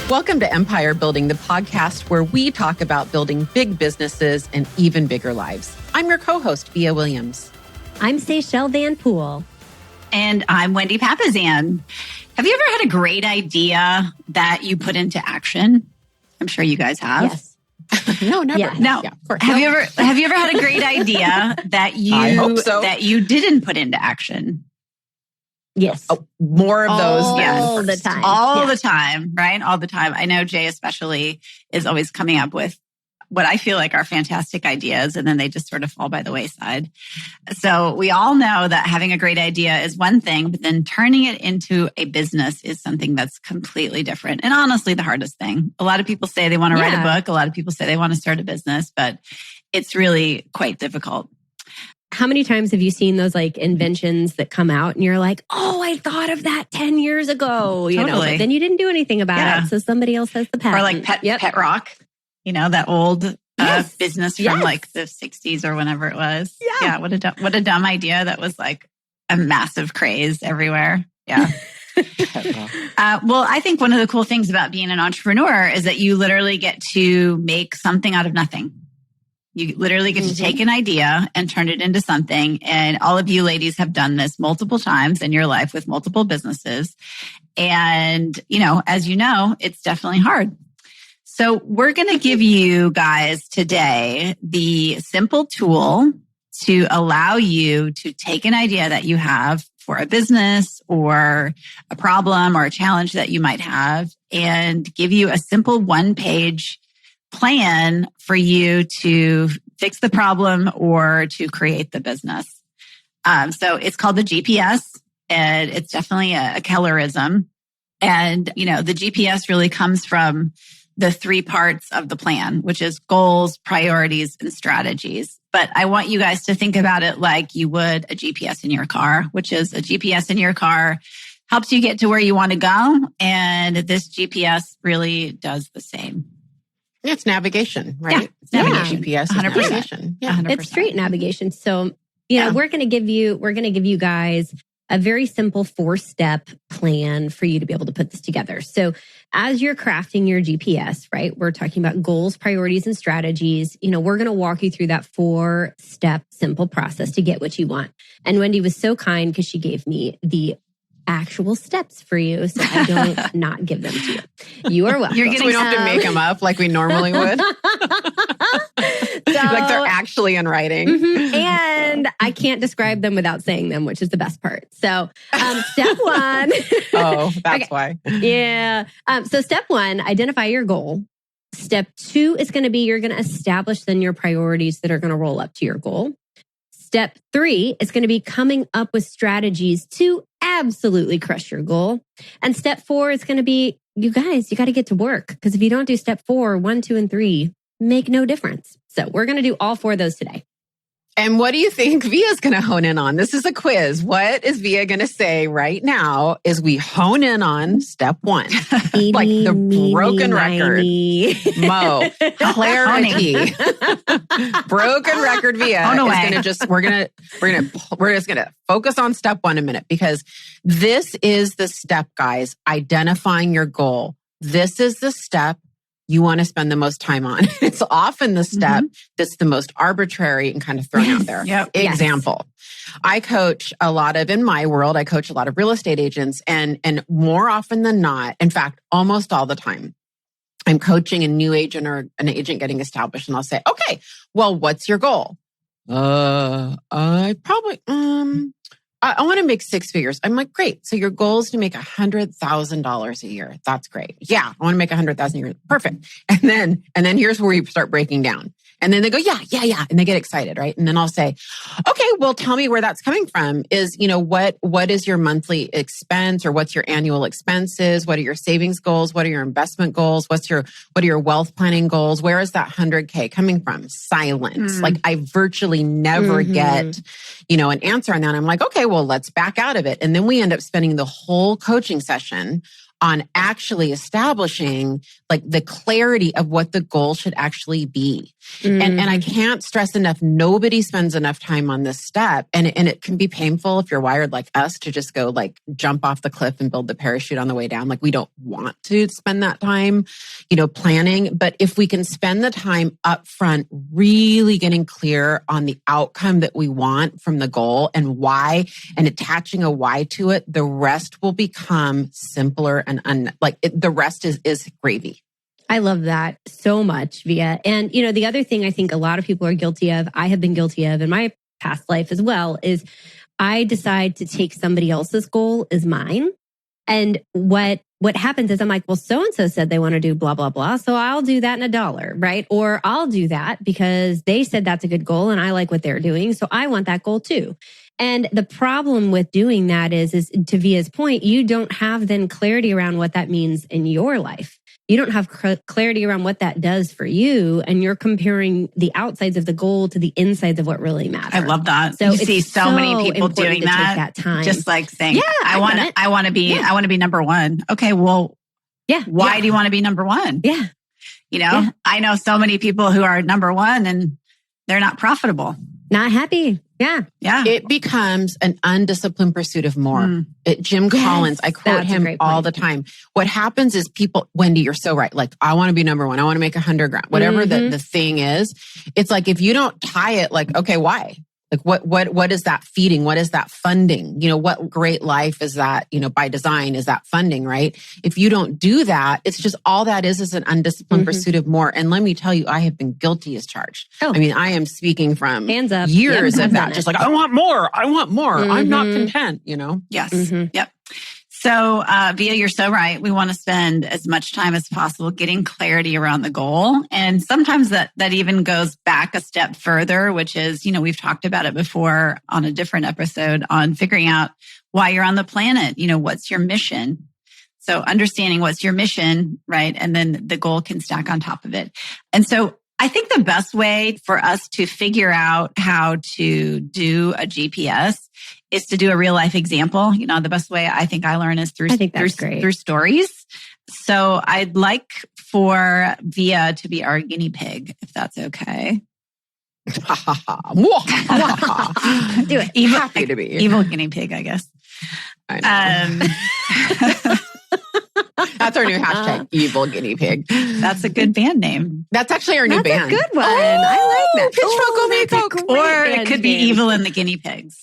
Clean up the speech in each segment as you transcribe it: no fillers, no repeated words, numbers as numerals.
Welcome to Empire Building, the podcast where we talk about building big businesses and even bigger lives. I'm your co-host, Via Williams. I'm Seychelle Van Poole. And I'm Wendy Papazan. Have you ever had a great idea that you put into action? I'm sure you guys have. Yes. No, never. Yeah. No. Yeah, of course. Have you ever had a great idea that I hope so. you didn't put into action? Yes. Oh, more of those. All yes. the time. All the time, right? All the time. I know Jay especially is always coming up with what I feel like are fantastic ideas, and then they just sort of fall by the wayside. So we all know that having a great idea is one thing, but then turning it into a business is something that's completely different. And honestly, the hardest thing. A lot of people say they want to write a book. A lot of people say they want to start a business, but it's really quite difficult. How many times have you seen those like inventions that come out and you're like, oh, I thought of that 10 years ago, you know, but then you didn't do anything about it. So somebody else has the patent. Or like Pet Rock, you know, that old business from like the 60s or whenever it was. Yeah. What a dumb idea. That was like a massive craze everywhere. Yeah. Well, I think one of the cool things about being an entrepreneur is that you literally get to make something out of nothing. You literally get to take an idea and turn it into something. And all of you ladies have done this multiple times in your life with multiple businesses. And, you know, as you know, it's definitely hard. So we're going to give you guys today the simple tool to allow you to take an idea that you have for a business or a problem or a challenge that you might have and give you a simple one-page plan for you to fix the problem or to create the business. So it's called the GPS, and it's definitely a Kellerism. And, you know, the GPS really comes from the three parts of the plan, which is goals, priorities, and strategies. But I want you guys to think about it like you would a GPS in your car, which is a GPS in your car helps you get to where you want to go. And this GPS really does the same. It's navigation, right? Yeah, it's navigation. GPS is 100%. navigation. Yeah. 100%. It's street navigation. So, you know, we're going to give you guys a very simple 4-step plan for you to be able to put this together. So as you're crafting your GPS, right, we're talking about goals, priorities, and strategies. You know, we're going to walk you through that 4-step simple process to get what you want. And Wendy was so kind because she gave me the actual steps for you, so I don't not give them to you. You are welcome. So we don't have to make them up like we normally would. Like they're actually in writing. And I can't describe them without saying them, which is the best part. So step one. Oh, that's why. Yeah. So step one, identify your goal. Step 2 is going to be you're going to establish then your priorities that are going to roll up to your goal. Step 3 is going to be coming up with strategies to absolutely crush your goal. And step 4 is going to be, you guys, you got to get to work. Because if you don't do step 4, 1, 2, and 3 make no difference. So we're going to do all 4 of those today. And what do you think Via's going to hone in on? This is a quiz. What is Via going to say right now is we hone in on step 1. Like the broken record. Mo. Clarity. Broken record Via is going to just, we're just going to focus on step 1 a minute because this is the step, guys, identifying your goal. This is the step you want to spend the most time on. It's often the step that's the most arbitrary and kind of thrown out there. Example. I coach a lot of, in my world, I coach a lot of real estate agents and more often than not, in fact, almost all the time, I'm coaching a new agent or an agent getting established and I'll say, okay, well, what's your goal? I probably, I want to make 6 figures. I'm like, great. So your goal is to make $100,000 a year. That's great. Yeah, I want to make $100,000 a year. Perfect. And then here's where you start breaking down. And then they go, yeah. And they get excited, right? And then I'll say, okay, well, tell me where that's coming from. Is, you know, what is your monthly expense or what's your annual expenses? What are your savings goals? What are your investment goals? What are your wealth planning goals? Where is that 100K coming from? Silence. Like I virtually never get, you know, an answer on that. I'm like, okay, well, let's back out of it. And then we end up spending the whole coaching session on actually establishing like the clarity of what the goal should actually be. And I can't stress enough, nobody spends enough time on this step. And it can be painful if you're wired like us to just go like jump off the cliff and build the parachute on the way down. Like we don't want to spend that time, planning. But if we can spend the time up front, really getting clear on the outcome that we want from the goal and why, and attaching a why to it, the rest will become simpler and the rest is gravy. I love that so much, Via. And, the other thing I think a lot of people are guilty of, I have been guilty of in my past life as well, is I decide to take somebody else's goal as mine. And what happens is I'm like, well, so-and-so said they want to do blah, blah, blah. So I'll do that in $1, right? Or I'll do that because they said that's a good goal and I like what they're doing. So I want that goal too. And the problem with doing that is to Via's point, you don't have then clarity around what that means in your life. You don't have clarity around what that does for you. And you're comparing the outsides of the goal to the insides of what really matters. I love that. So you see so many people doing that time. Just like saying, I want to be number one. Okay. Well, why do you want to be number one? Yeah. I know so many people who are number one and they're not profitable. Not happy. Yeah. It becomes an undisciplined pursuit of more. Jim Collins, I quote him all the time. What happens is people, Wendy, you're so right. Like, I want to be number one. I want to make 100 grand, whatever the thing is. It's like, if you don't tie it, like, okay, why? Like what is that feeding? What is that funding? What great life is that, by design is that funding, right? If you don't do that, it's just all that is an undisciplined pursuit of more. And let me tell you, I have been guilty as charged. I mean, I am speaking from hands up. Years of that. Just like, I want more. I'm not content, Yes. Yep. So, Via, you're so right. We want to spend as much time as possible getting clarity around the goal. And sometimes that even goes back a step further, which is, we've talked about it before on a different episode on figuring out why you're on the planet. What's your mission? So understanding what's your mission, right? And then the goal can stack on top of it. And so I think the best way for us to figure out how to do a GPS is to do a real life example. The best way I think I learn is through stories. So I'd like for Via to be our guinea pig, if that's okay. Do it. Happy to be. Evil guinea pig, I guess. I know. That's our new hashtag, evil guinea pig. That's a good band name. That's actually our new band. That's a good one. I like that. Pitchfork, Coke. Or it could be Evil and the Guinea Pigs.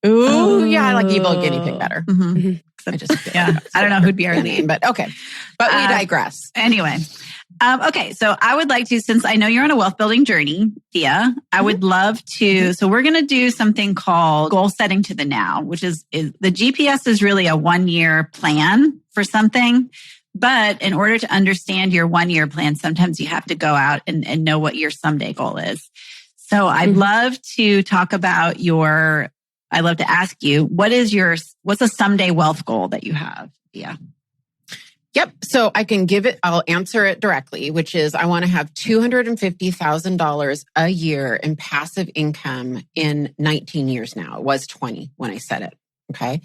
Ooh, yeah, I like evil guinea pig better. I don't know who'd be our lead, but okay. But we digress. Anyway. Okay. So I would like to, since I know you're on a wealth building journey, Via, I would love to, so we're going to do something called goal setting to the now, which is the GPS is really a 1-year plan for something. But in order to understand your 1-year plan, sometimes you have to go out and know what your someday goal is. So I'd love to talk about I'd love to ask you, what's a someday wealth goal that you have? Yeah. Yep. So I'll answer it directly, which is I want to have $250,000 a year in passive income in 19 years now. It was 20 when I said it. Okay.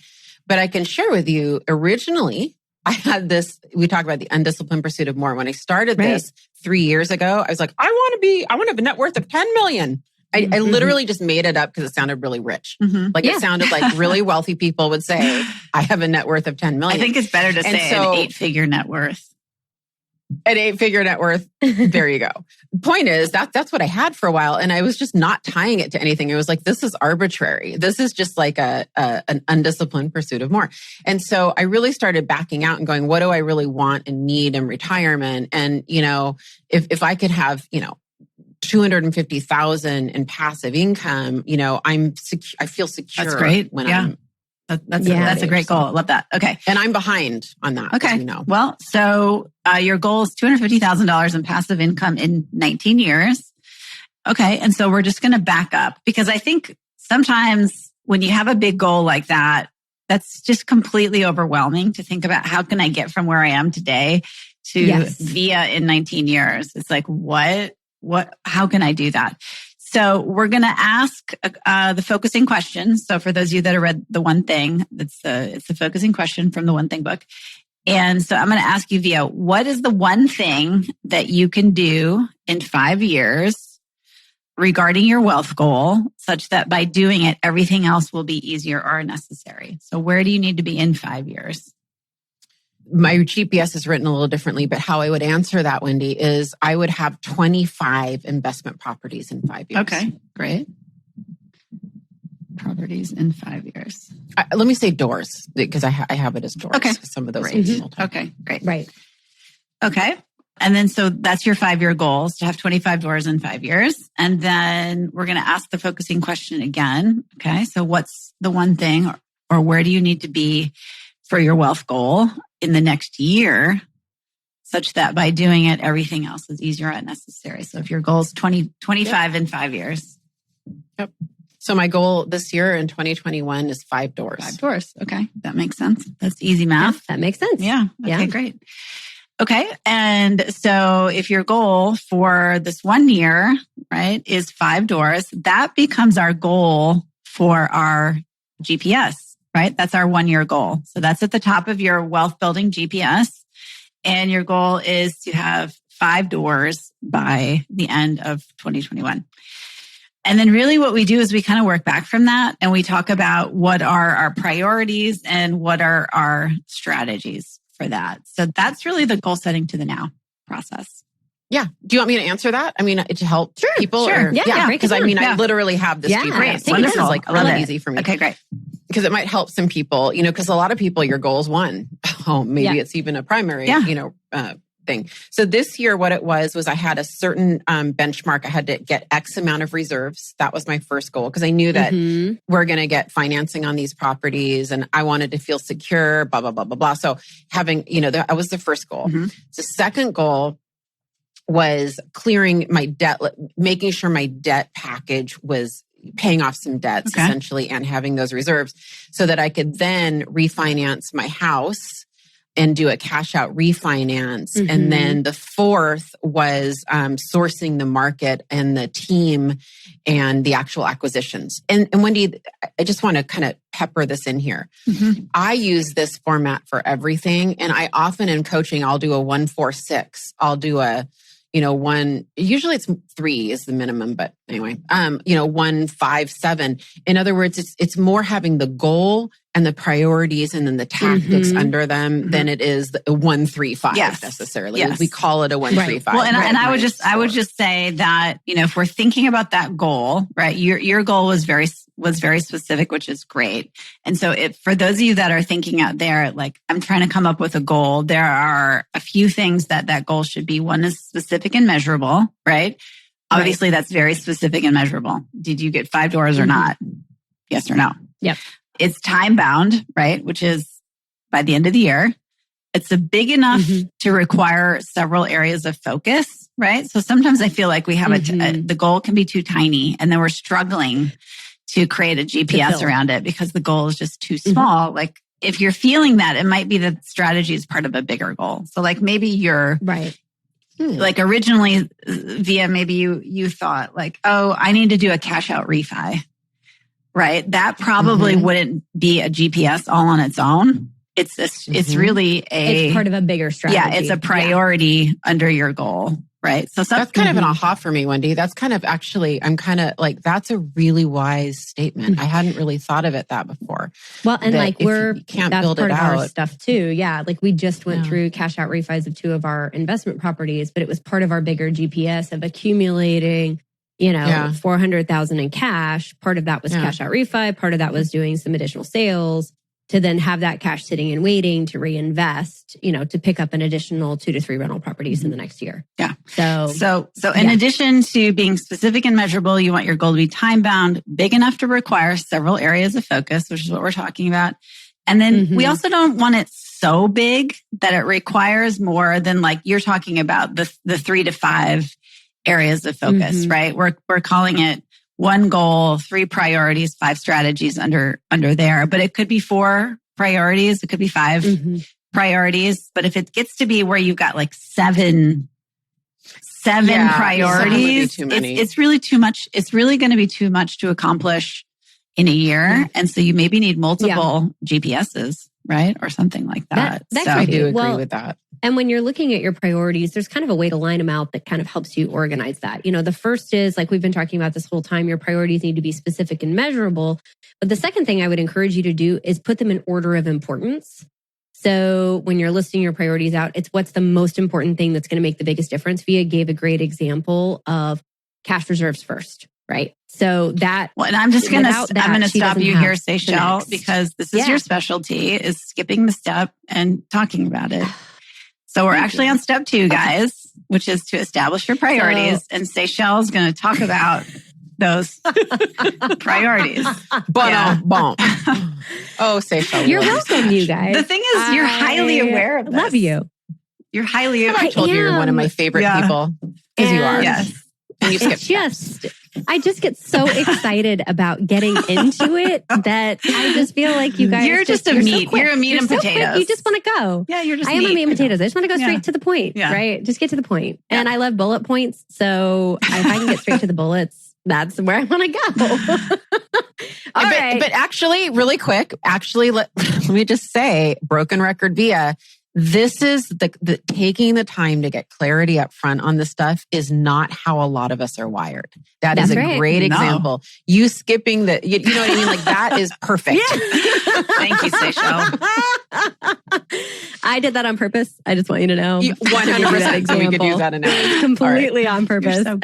But I can share with you, originally, I had this, we talk about the undisciplined pursuit of more. When I started this 3 years ago, I was like, I want to have a net worth of 10 million. I literally just made it up because it sounded really rich. It sounded like really wealthy people would say, I have a net worth of 10 million. I think it's better to say an 8-figure net worth. An 8-figure net worth. There you go. Point is, that's what I had for a while. And I was just not tying it to anything. It was like, this is arbitrary. This is just like an undisciplined pursuit of more. And so I really started backing out and going, what do I really want and need in retirement? And, if I could have, 250,000 in passive income, I feel secure. That's great. That's a great goal. I love that. Okay. And I'm behind on that. Okay. Well, so your goal is $250,000 in passive income in 19 years. Okay. And so we're just going to back up because I think sometimes when you have a big goal like that, that's just completely overwhelming to think about how can I get from where I am today to Via in 19 years. It's like, how can I do that? So we're going to ask the focusing question. So for those of you that have read The One Thing, it's the focusing question from the One Thing book And so I'm going to ask you, Via, what is the one thing that you can do in 5 years regarding your wealth goal, such that by doing it, everything else will be easier or necessary? So where do you need to be in 5 years? My GPS is written a little differently, but how I would answer that, Wendy, is I would have 25 investment properties in 5 years. Okay, great. Properties in 5 years. Let me say doors, because I have it as doors. Okay. Some of those. Okay, great. Right. Okay. And then, so that's your 5-year goals, to have 25 doors in 5 years. And then we're going to ask the focusing question again. Okay. So what's the one thing, or where do you need to be for your wealth goal in the next year, such that by doing it, everything else is easier and necessary? So if your goal is 25 in 5 years. Yep. So my goal this year in 2021 is 5 doors. 5 doors. Okay. That makes sense. That's easy math. Yeah, that makes sense. Yeah. Okay, great. Okay. And so if your goal for this 1 year, right, is 5 doors, that becomes our goal for our GPS, right? That's our 1 year goal. So that's at the top of your wealth building GPS. And your goal is to have 5 doors by the end of 2021. And then really what we do is we kind of work back from that, and we talk about what are our priorities and what are our strategies for that. So that's really the goal setting to the now process. Yeah. Do you want me to answer that? I mean, to help people? Sure. Yeah. Because I mean, I literally have this GPS. So this is like really easy for me. Okay, great. Because it might help some people, because a lot of people, your goal is one. Oh, maybe it's even a primary, thing. So this year, what it was I had a certain benchmark. I had to get X amount of reserves. That was my first goal, because I knew that we're going to get financing on these properties, and I wanted to feel secure, blah, blah, blah, blah, blah. So having, that was the first goal. The second goal was clearing my debt, making sure my debt package was paying off some debts essentially, and having those reserves so that I could then refinance my house and do a cash out refinance. And then the fourth was sourcing the market and the team and the actual acquisitions. And Wendy, I just want to kind of pepper this in here. I use this format for everything. And I often in coaching, I'll do a 1-4-6. I'll do a, one, usually it's 3 is the minimum, but anyway, 1-5-7. In other words, it's more having the goal and the priorities and then the tactics under them than it is the 1-3-5 necessarily. Yes. We call it a 1-3-5. Well, and I would just say that, if we're thinking about that goal, right, your goal was very specific, which is great. And so for those of you that are thinking out there, like, I'm trying to come up with a goal, there are a few things that goal should be. One is specific and measurable, right? Obviously, that's very specific and measurable. Did you get 5 doors or not? Yes or no? Yep. It's time bound, right? Which is by the end of the year. It's a big enough to require several areas of focus, right? So sometimes I feel like we have the goal can be too tiny, and then we're struggling to create a GPS around it because the goal is just too small. Like, if you're feeling that, it might be that strategy is part of a bigger goal. So like maybe you're like originally, Via, maybe you thought like, oh, I need to do a cash out refi, right? That probably wouldn't be a GPS all on its own. It's really it's part of a bigger strategy. Yeah, it's a priority under your goal, right? So that's kind of an aha for me, Wendy. That's kind of actually, I'm kind of like, that's a really wise statement. I hadn't really thought of it that before. Well, and like can't that's build part it of out. our stuff too. Yeah, like we just went through cash out refis of 2 of our investment properties, but it was part of our bigger GPS of accumulating, $400,000 in cash. Part of that was cash out refi. Part of that was doing some additional sales to then have that cash sitting and waiting to reinvest, to pick up an additional 2 to 3 rental properties in the next year. Yeah. So in addition to being specific and measurable, you want your goal to be time bound, big enough to require several areas of focus, which is what we're talking about. And then we also don't want it so big that it requires more than, like, you're talking about the 3 to 5 areas of focus, right? We're calling it 1 goal, 3 priorities, 5 strategies under there. But it could be 4 priorities. It could be 5 priorities. But if it gets to be where you've got like 7 priorities, it's really too much. It's really going to be too much to accomplish in a year. And so you maybe need multiple GPSs, right? Or something like that. I do agree with that. And when you're looking at your priorities, there's kind of a way to line them out that kind of helps you organize that. The first is, like we've been talking about this whole time, your priorities need to be specific and measurable. But the second thing I would encourage you to do is put them in order of importance. So when you're listing your priorities out, it's what's the most important thing that's going to make the biggest difference. Via gave a great example of cash reserves first, right? So that, well, and I'm going to stop you here, Seychelle, because this is your specialty, is skipping the step and talking about it. So we're actually on step 2, guys, which is to establish your priorities. And Seychelle is going to talk about those priorities. Oh, Seychelle. You're welcome, you guys. The thing is, you're highly aware of this. Love you. You're highly aware. I told you you're one of my favorite people. Because you are. Yes. And you skip I just get so excited about getting into it that I just feel like you guys. You're just a meat. You're a meat and potatoes. You just want to go. Yeah, you're just. I am a meat and potatoes. I just want to go straight to the point. Yeah. Right. Just get to the point. Yeah. And I love bullet points. So if I can get straight to the bullets, that's where I want to go. All right. But actually, really quick, let me just say, broken record via. This is the taking the time to get clarity up front on this stuff is not how a lot of us are wired. That's a great example. You skipping you know what I mean? Like that is perfect. Thank you, Seychelle. I did that on purpose. I just want you to know. 100%. So we could use that analogy. Completely on purpose so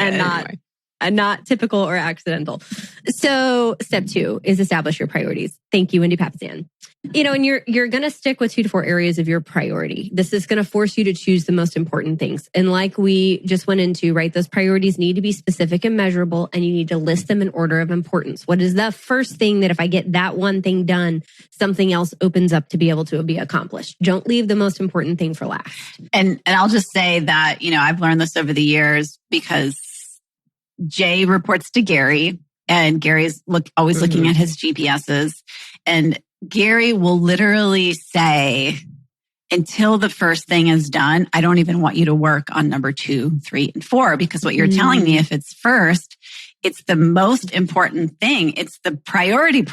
and not typical or accidental. So step 2 is establish your priorities. Thank you, Wendy Papasan. And you're going to stick with 2 to 4 areas of your priority. This is going to force you to choose the most important things. And like we just went into, right, those priorities need to be specific and measurable, and you need to list them in order of importance. What is the first thing that if I get that one thing done, something else opens up to be able to be accomplished? Don't leave the most important thing for last. And I'll just say that, I've learned this over the years because Jay reports to Gary, and Gary's always looking at his GPSs, and Gary will literally say, until the first thing is done, I don't even want you to work on number 2, 3, and 4, because what you're telling me, if it's first, it's the most important thing. It's the priority,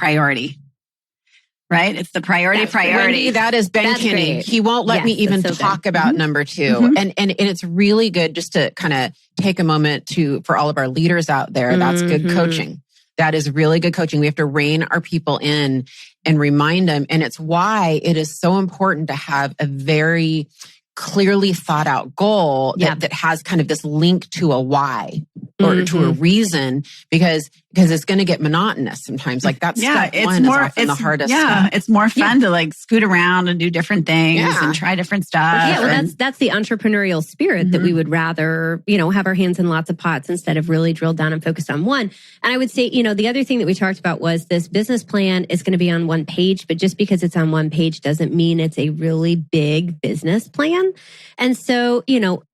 right? It's the priority. Wendy, that is Ben Kinney. Great. He won't let me even talk about number 2. And it's really good just to kind of take a moment for all of our leaders out there. That's good coaching. That is really good coaching. We have to rein our people in and remind them. And it's why it is so important to have a very clearly thought out goal that has kind of this link to a why or to a reason, because it's going to get monotonous sometimes. Like that's step 1 is often the hardest. Yeah, it's more fun to like scoot around and do different things and try different stuff. Yeah, well, that's the entrepreneurial spirit that we would rather, have our hands in lots of pots instead of really drill down and focus on one. And I would say, the other thing that we talked about was this business plan is going to be on one page, but just because it's on one page doesn't mean it's a really big business plan. And so,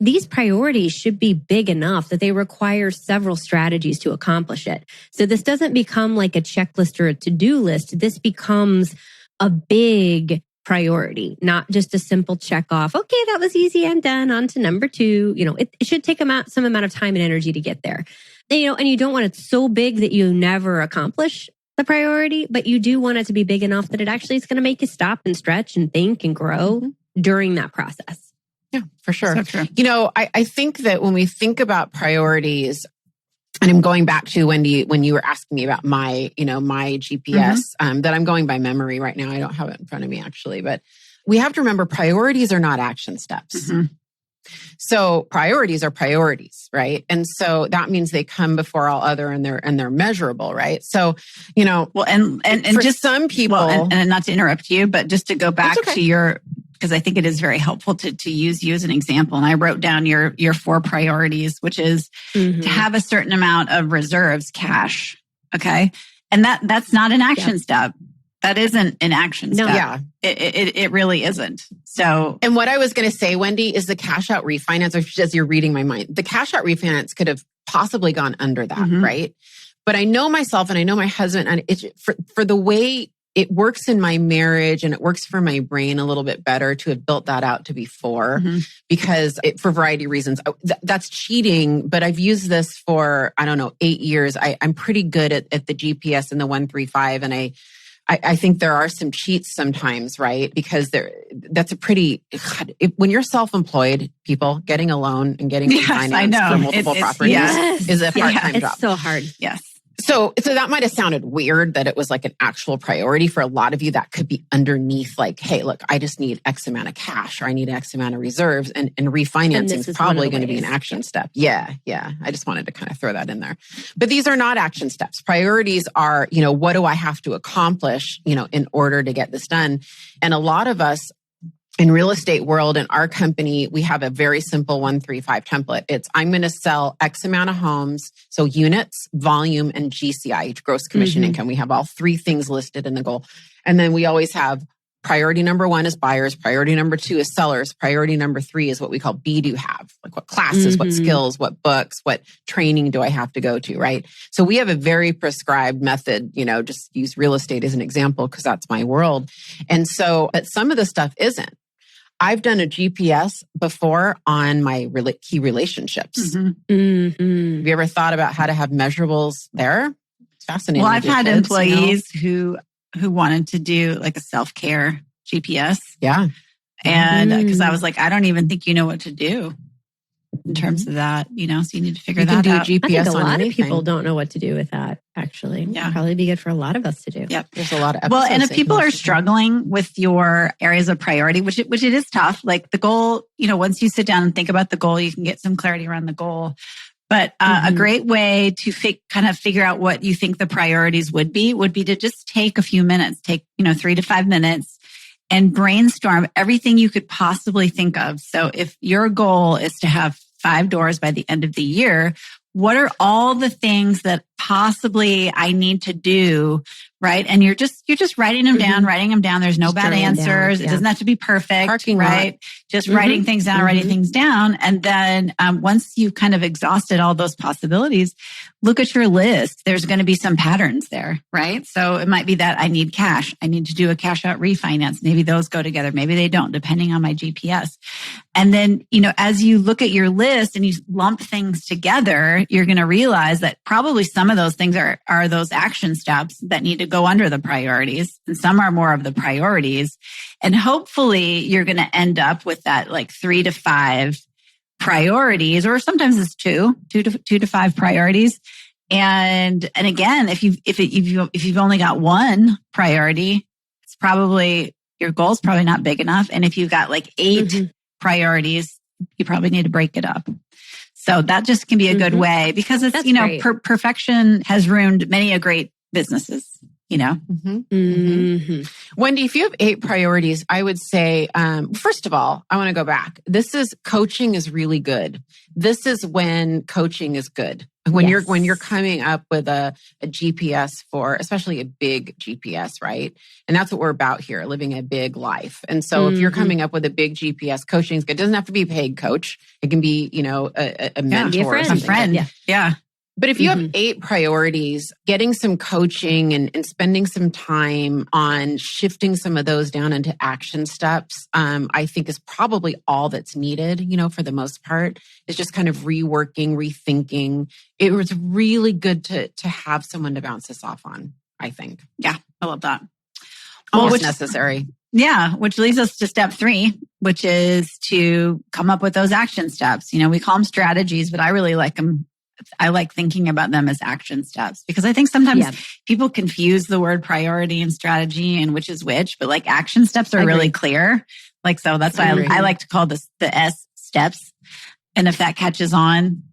these priorities should be big enough that they require several strategies to accomplish it. So this doesn't become like a checklist or a to-do list. This becomes a big priority, not just a simple check off. Okay, that was easy. I'm done. On to number 2. It should take some amount of time and energy to get there. And you don't want it so big that you never accomplish the priority, but you do want it to be big enough that it actually is going to make you stop and stretch and think and grow during that process. Yeah, for sure. So true. I think that when we think about priorities, and I'm going back to Wendy, when you were asking me about my GPS, that I'm going by memory right now. I don't have it in front of me actually, but we have to remember priorities are not action steps. So priorities are priorities, right? And so that means they come before all other and they're measurable, right? So, well, and for just some people, and not to interrupt you, but just to go back to because I think it is very helpful to use you as an example. And I wrote down your 4 priorities, which is to have a certain amount of reserves, cash. Okay. And that's not an action step. That isn't an action step. Yeah. It really isn't. So, and what I was going to say, Wendy, is the cash out refinance, as you're reading my mind, the cash out refinance could have possibly gone under that, right? But I know myself and I know my husband, and it's for the way it works in my marriage and it works for my brain a little bit better to have built that out to be 4 because for a variety of reasons, that's cheating, but I've used this for, 8 years. I'm pretty good at the GPS and the 135, and I think there are some cheats sometimes, right? Because that's a pretty, when you're self-employed, people getting a loan and getting finance for multiple properties is a part-time job. It's so hard. Yes. So that might have sounded weird that it was like an actual priority for a lot of you. That could be underneath like, hey, look, I just need X amount of cash or I need X amount of reserves and refinancing is probably going to be an action step. Yeah. I just wanted to kind of throw that in there. But these are not action steps. Priorities are, what do I have to accomplish, in order to get this done? And a lot of us in real estate world, in our company, we have a very simple 1-3-5 template. It's I'm going to sell X amount of homes. So units, volume, and GCI, gross commission income. We have all three things listed in the goal. And then we always have priority number 1 is buyers. Priority number 2 is sellers. Priority number 3 is what we call be do have. Like what classes, what skills, what books, what training do I have to go to, right? So we have a very prescribed method, just use real estate as an example because that's my world. And so, but some of the stuff isn't. I've done a GPS before on my key relationships. Have you ever thought about how to have measurables there? It's fascinating. Well, I've had employees who wanted to do like a self-care GPS. Yeah. And because I was like, I don't even think you know what to do in terms of that, so you need to figure that out. GPS I think a lot of people don't know what to do with that, actually. Yeah. It'd probably be good for a lot of us to do. Yep. There's a lot of episodes. Well, and if people are struggling with your areas of priority, which it is tough, like the goal, once you sit down and think about the goal, you can get some clarity around the goal. But a great way to kind of figure out what you think the priorities would be to just take a few minutes, take 3 to 5 minutes and brainstorm everything you could possibly think of. So if your goal is to have 5 doors by the end of the year, what are all the things that possibly I need to do, right? And you're just writing them down. There's no bad answers. It doesn't have to be perfect, Parking right? lot. Just writing things down, writing things down. And then once you've kind of exhausted all those possibilities, look at your list. There's going to be some patterns there, right? So it might be that I need cash. I need to do a cash out refinance. Maybe those go together. Maybe they don't, depending on my GPS. And then, as you look at your list and you lump things together, you're going to realize that probably some of those things are those action steps that need to go under the priorities. And some are more of the priorities. And hopefully you're going to end up with that like 3 to 5 priorities, or sometimes it's 2 to 5 priorities. And again, if you've only got one priority, it's probably your goal's probably not big enough. And if you've got like 8 priorities, you probably need to break it up. So that just can be a good way because it's, perfection has ruined many a great businesses, Wendy, if you have 8 priorities, I would say, first of all, I want to go back. Coaching is really good. This is when coaching is good. When you're coming up with a GPS for, especially a big GPS, right? And that's what we're about here, living a big life. And so if you're coming up with a big GPS, coaching is good. It doesn't have to be a paid coach. It can be, a mentor or something. A friend. Yeah. But if you have 8 priorities, getting some coaching and spending some time on shifting some of those down into action steps, I think is probably all that's needed, for the most part. It's just kind of reworking, rethinking. It was really good to have someone to bounce this off on, I think. Yeah, I love that. Almost necessary. Yeah, which leads us to step 3, which is to come up with those action steps. We call them strategies, but I really like them. I like thinking about them as action steps because I think sometimes people confuse the word priority and strategy and which is which, but like action steps are really clear. Like, so that's why I like to call this the S steps. And if that catches on,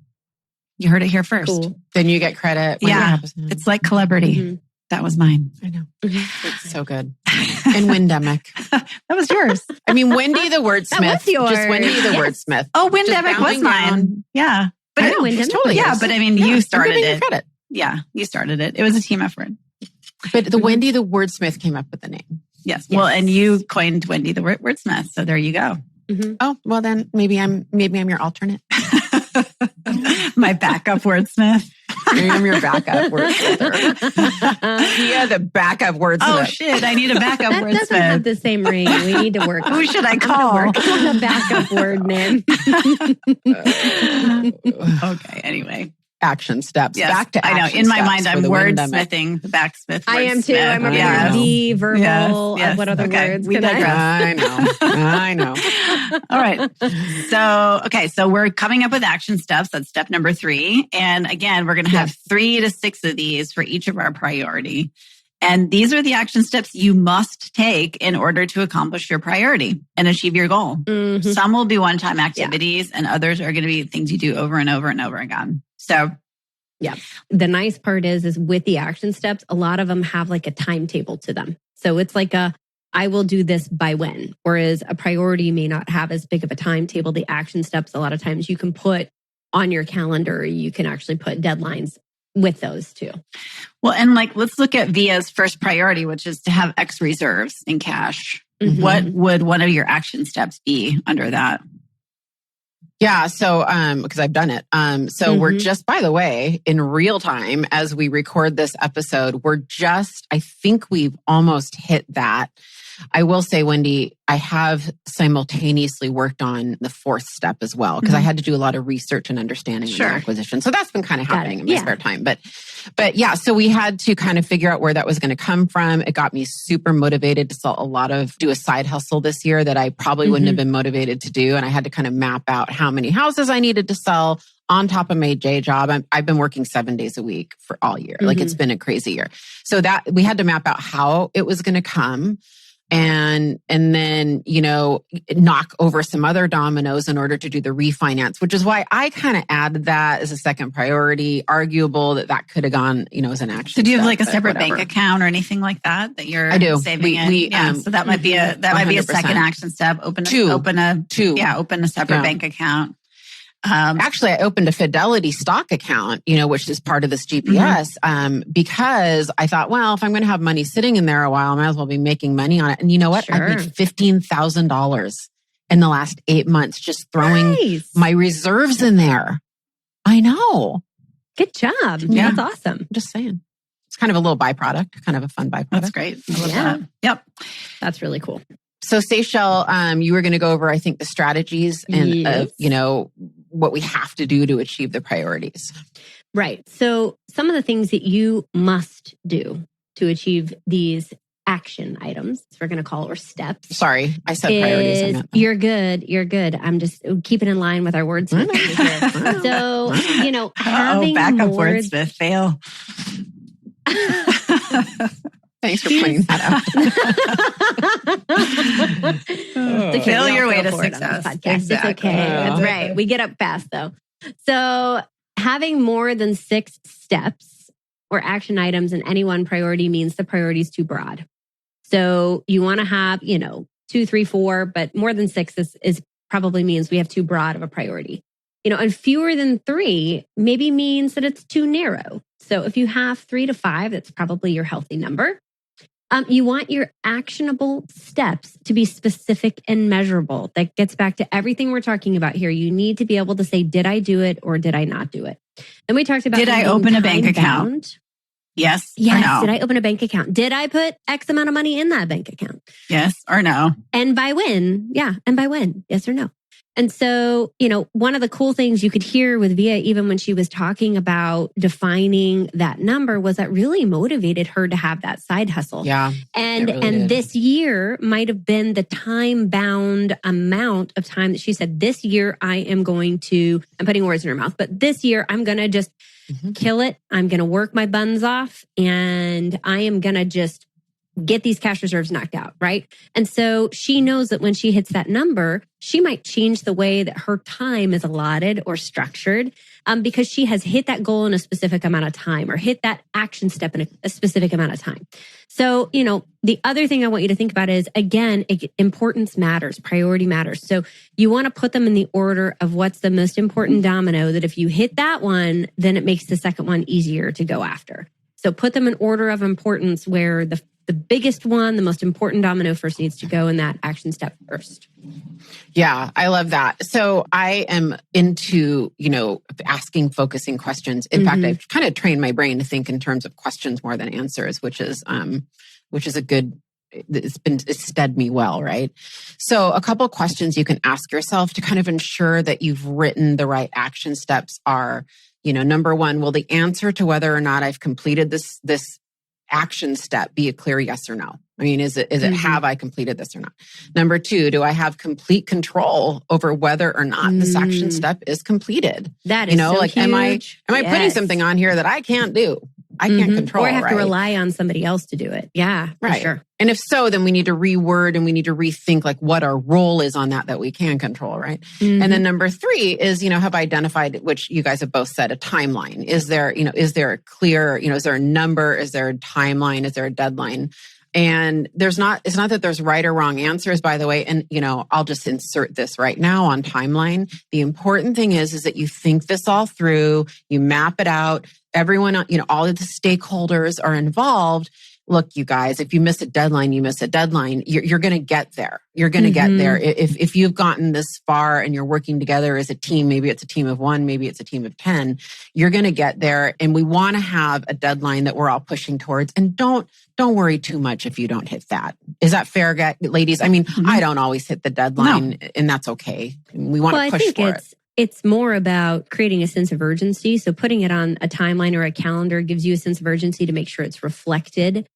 you heard it here first. Cool. Then you get credit. It's like celebrity. That was mine. I know. It's so good. And Windemic. That was yours. I mean, Wendy the wordsmith. That was yours. Just Wendy the wordsmith. Oh, Windemic was mine. Yeah. But it totally is. But I mean, you started it. Credit. Yeah, you started it. It was a team effort. But the Wendy the wordsmith came up with the name. Yes. Well, and you coined Wendy the wordsmith. So there you go. Oh, well then maybe I'm your alternate. My backup wordsmith. Maybe I'm your backup wordsmith. Yeah, the backup wordsmith. Oh shit, I need a backup wordsmith. That doesn't have the same ring. We need to work. Who should I call? Work on the backup word name. Okay, anyway. action steps. Yes, back to I know. action In my steps mind, I'm wordsmithing the backsmith. I am too. I'm a really verbal. What other words? We digress. I know. All right. So we're coming up with action steps. That's step number 3. And again, we're going to have 3 to 6 of these for each of our priority. And these are the action steps you must take in order to accomplish your priority and achieve your goal. Mm-hmm. Some will be one-time activities and others are going to be things you do over and over and over again. So, yeah. The nice part is with the action steps, a lot of them have like a timetable to them. So it's like I will do this by when, whereas a priority may not have as big of a timetable. The action steps, a lot of times you can put on your calendar, you can actually put deadlines with those too. Well, and let's look at Via's first priority, which is to have X reserves in cash. Mm-hmm. What would one of your action steps be under that? Yeah. So, because I've done it. We're just, by the way, in real time as we record this episode, I think we've almost hit that. I will say, Wendy, I have simultaneously worked on the 4th step as well, because I had to do a lot of research and understanding of the acquisition. So that's been kind of happening in my spare time. But yeah, so we had to kind of figure out where that was going to come from. It got me super motivated to do a side hustle this year that I probably wouldn't have been motivated to do. And I had to kind of map out how many houses I needed to sell on top of my day job. I've been working 7 days a week for all year. Like it's been a crazy year. So that we had to map out how it was going to come. And then, knock over some other dominoes in order to do the refinance, which is why I kind of added that as a second priority. Arguable that could have gone, as an action. So do you have a separate bank account or anything like that you're saving in? So that might be a second action step. Open a separate bank account. Actually, I opened a Fidelity stock account, which is part of this GPS, because I thought, well, if I'm going to have money sitting in there a while, I might as well be making money on it. And you know what? I made $15,000 in the last 8 months just throwing my reserves in there. I know. Good job. Yeah. That's awesome. I'm just saying. It's kind of a little byproduct, kind of a fun byproduct. That's great. I love that. Yep. That's really cool. So, Seychelle, you were going to go over, I think, the strategies and, what we have to do to achieve the priorities. Right. So some of the things that you must do to achieve these action items, we're going to call or steps. Sorry, I said priorities. You're good. You're good. I'm just keeping in line with our wordsmith here. So, having backup wordsmith fail. Thanks for pointing that out. Fail your way to success. Exactly. It's okay. That's right. We get up fast though. So having more than 6 steps or action items in any one priority means the priority is too broad. So you want to have, 2, 3, 4, but more than 6 is probably means we have too broad of a priority. And fewer than 3 maybe means that it's too narrow. So if you have 3 to 5, that's probably your healthy number. You want your actionable steps to be specific and measurable. That gets back to everything we're talking about here. You need to be able to say, did I do it or did I not do it? Then we talked about, did I open a bank account? Yes. Yes. Or no? Did I open a bank account? Did I put X amount of money in that bank account? Yes or no? And by when? Yeah. And by when? Yes or no? And so, one of the cool things you could hear with Via, even when she was talking about defining that number, was that really motivated her to have that side hustle. Yeah. And this year might have been the time-bound amount of time that she said, this year I'm putting words in her mouth, but this year I'm going to just kill it. I'm going to work my buns off and I am going to just get these cash reserves knocked out, right? And so she knows that when she hits that number, she might change the way that her time is allotted or structured because she has hit that goal in a specific amount of time or hit that action step in a specific amount of time. So, the other thing I want you to think about is, again, importance matters, priority matters. So you want to put them in the order of what's the most important domino, that if you hit that one, then it makes the second one easier to go after. So put them in order of importance where the biggest one, the most important domino first needs to go in that action step first. Yeah, I love that. So I am into, asking, focusing questions. In fact, I've kind of trained my brain to think in terms of questions more than answers, which is a good it's stead me well, right? So a couple of questions you can ask yourself to kind of ensure that you've written the right action steps are, number one, will the answer to whether or not I've completed this action step be a clear yes or no? I mean, is it have I completed this or not? Number two, do I have complete control over whether or not this action step is completed? That is so huge. Am I putting something on here that I can't do? I can't control. Or I have to rely on somebody else to do it. Yeah, right. For sure. And if so, then we need to reword and we need to rethink like what our role is on that we can control, right? And then number three is, have identified, which you guys have both said, a timeline. Is there a clear, is there a number? Is there a timeline? Is there a deadline? And it's not that there's right or wrong answers, by the way. And, I'll just insert this right now on timeline. The important thing is that you think this all through, you map it out. Everyone, all of the stakeholders are involved. Look, you guys, if you miss a deadline, you miss a deadline. You're going to get there. You're going to get there. If you've gotten this far and you're working together as a team, maybe it's a team of 1, maybe it's a team of 10, you're going to get there. And we want to have a deadline that we're all pushing towards. And don't worry too much if you don't hit that. Is that fair, ladies? I mean, I don't always hit the deadline, and that's okay. We want to push for it. It's more about creating a sense of urgency. So putting it on a timeline or a calendar gives you a sense of urgency to make sure it's reflected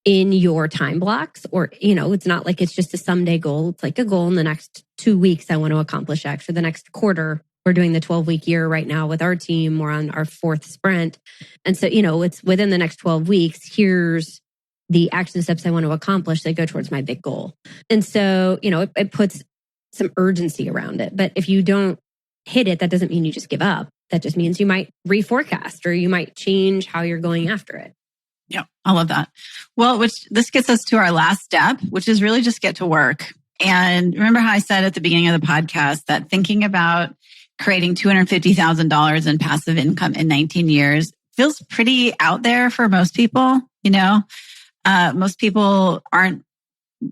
in your time blocks. Or, it's not like it's just a someday goal. It's like a goal in the next 2 weeks I want to accomplish X, or the next quarter. We're doing the 12-week year right now with our team. We're on our 4th sprint. And so, it's within the next 12 weeks, here's the action steps I want to accomplish that go towards my big goal. And so, it puts some urgency around it. But if you don't hit it, that doesn't mean you just give up. That just means you might reforecast or you might change how you're going after it. Yeah, I love that. Well, this gets us to our last step, which is really just get to work. And remember how I said at the beginning of the podcast that thinking about creating $250,000 in passive income in 19 years feels pretty out there for most people. Most people aren't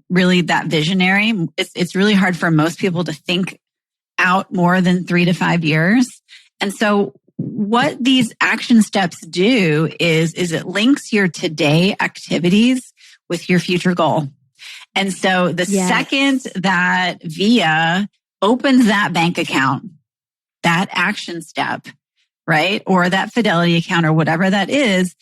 really that visionary. It's really hard for most people to think out more than 3 to 5 years. And so what these action steps do is it links your today activities with your future goal. And so the second that Via opens that bank account, that action step, right? Or that Fidelity account or whatever that is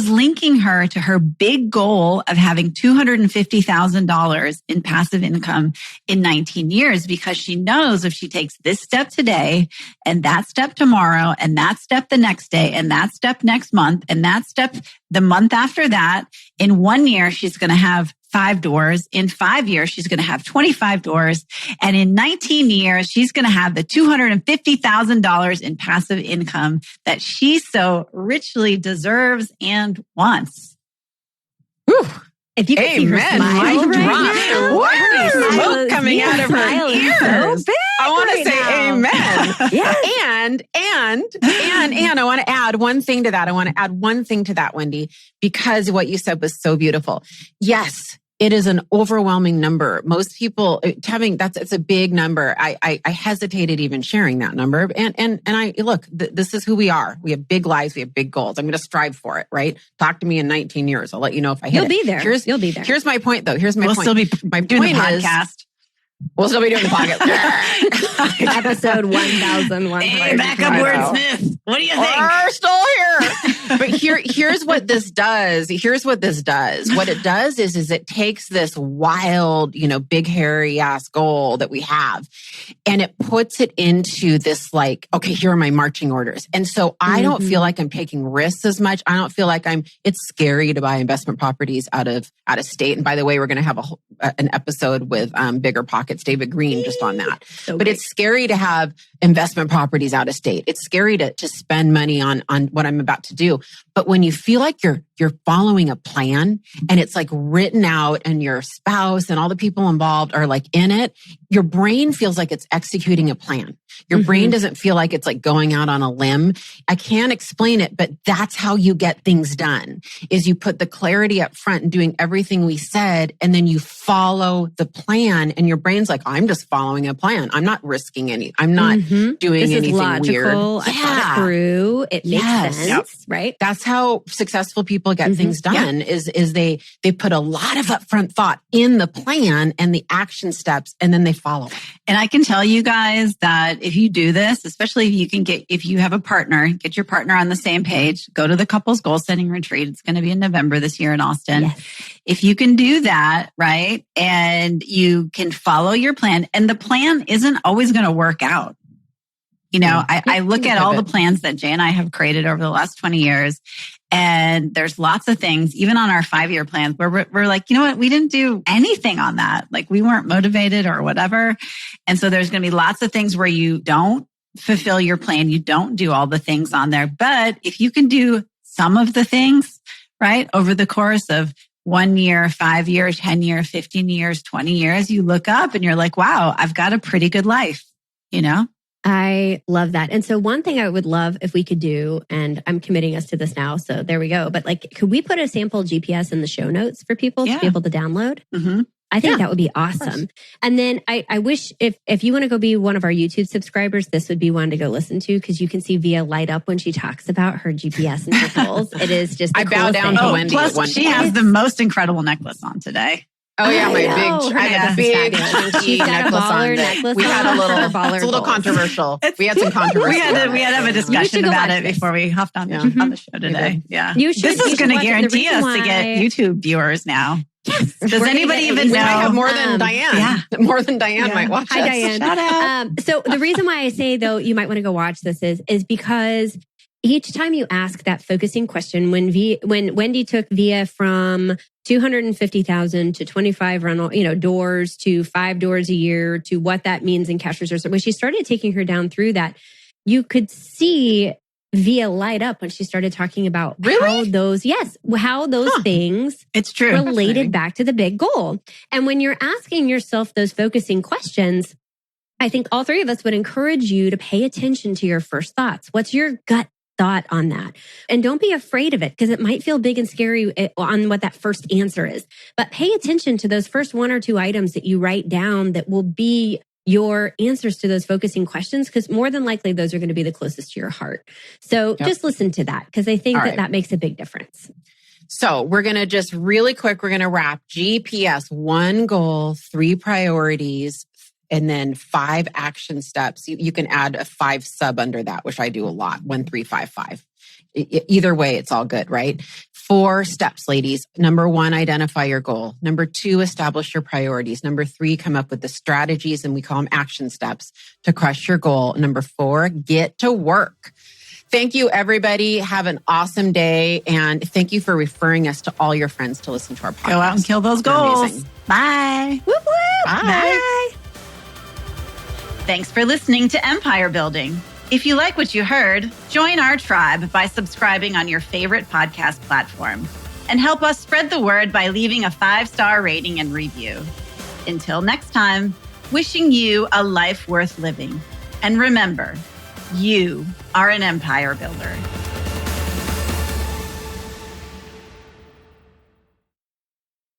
linking her to her big goal of having $250,000 in passive income in 19 years, because she knows if she takes this step today and that step tomorrow and that step the next day and that step next month and that step the month after that, in 1 year, she's going to have 5 doors. In 5 years, she's going to have 25 doors. And in 19 years, she's going to have the $250,000 in passive income that she so richly deserves and wants. Whew. If you can see her smile right now, smoke coming out of her ears. I want to say amen. Yes. And I want to add one thing to that. Wendy, because what you said was so beautiful. Yes, it is an overwhelming number. Most people it's a big number. I hesitated even sharing that number. And I look, this is who we are. We have big lives. We have big goals. I'm going to strive for it, right? Talk to me in 19 years. I'll let you know if I hit it. You'll be there. Here's my point though. We'll still be doing the podcast. We'll still be doing the podcast. Episode 1,100. Hey, backup wordsmith. What do you think? We're still here. But here's what this does. What it does is it takes this wild, big hairy ass goal that we have, and it puts it into this like, okay, here are my marching orders. And so I don't feel like I'm taking risks as much. I don't feel like it's scary to buy investment properties out of state. And by the way, we're going to have an episode with Bigger Pockets, David Green, just on that. But it's scary to have investment properties out of state. It's scary to spend money on what I'm about to do. But when you feel like you're following a plan and it's like written out and your spouse and all the people involved are like in it, your brain feels like it's executing a plan. Your brain doesn't feel like it's like going out on a limb. I can't explain it, but that's how you get things done, is you put the clarity up front and doing everything we said, and then you follow the plan, and your brain's like, I'm just following a plan. I'm not risking any. I'm not doing this anything is logical. weird. I thought it through. It makes sense, right? That's how successful people get things done is they put a lot of upfront thought in the plan and the action steps, and then they follow. And I can tell you guys that if you do this, especially if you have a partner, get your partner on the same page, go to the couples goal setting retreat. It's going to be in November this year in Austin. Yes. If you can do that, right, and you can follow your plan, and the plan isn't always going to work out. You know, I look at all the plans that Jay and I have created over the last 20 years, and there's lots of things, even on our 5-year plans, where we're like, you know what, we didn't do anything on that. Like we weren't motivated or whatever. And so there's going to be lots of things where you don't fulfill your plan. You don't do all the things on there. But if you can do some of the things, right, over the course of 1 year, 5 years, 10 years, 15 years, 20 years, you look up and you're like, wow, I've got a pretty good life, you know? I love that. And so one thing I would love if we could do, and I'm committing us to this now, so there we go. But like, could we put a sample GPS in the show notes for people to be able to download? I think that would be awesome. And then I wish if you want to go be one of our YouTube subscribers, this would be one to go listen to, because you can see Via light up when she talks about her GPS and her goals. It is just I bow down to Wendy. Plus, she has the most incredible necklace on today. Oh yeah, I had a big chunky necklace on that. We had it's a little controversial. We had some controversy. We had to have a discussion about it before we hopped on the show today. Yeah. This is going to guarantee us to get YouTube viewers now. Yes. Does anybody even know? I have more than Diane. Yeah. More than Diane might watch Hi, us. Diane. Shout out. So the reason why I say, though, you might want to go watch this is because each time you ask that focusing question, when Wendy took Via from 250,000 to 25 rental, doors to 5 doors a year to what that means in cash reserves. When she started taking her down through that, you could see Via light up when she started talking about how those things it's true related back to the big goal. And when you're asking yourself those focusing questions, I think all 3 of us would encourage you to pay attention to your first thoughts. What's your gut thought on that? And don't be afraid of it, because it might feel big and scary on what that first answer is. But pay attention to those first 1 or 2 items that you write down that will be your answers to those focusing questions, because more than likely those are going to be the closest to your heart. So just listen to that, because I think that makes a big difference. So we're going to just really quick, we're going to wrap GPS, 1 goal, 3 priorities, and then 5 action steps. You can add a 5 sub under that, which I do a lot. 1, 3, 5, 5. Either way, it's all good, right? 4 steps, ladies. Number 1, identify your goal. Number 2, establish your priorities. Number 3, come up with the strategies, and we call them action steps to crush your goal. Number 4, get to work. Thank you, everybody. Have an awesome day. And thank you for referring us to all your friends to listen to our podcast. Go out and kill those goals. Bye. Woo woo. Bye. Bye. Thanks for listening to Empire Building. If you like what you heard, join our tribe by subscribing on your favorite podcast platform, and help us spread the word by leaving a 5-star rating and review. Until next time, wishing you a life worth living. And remember, you are an empire builder.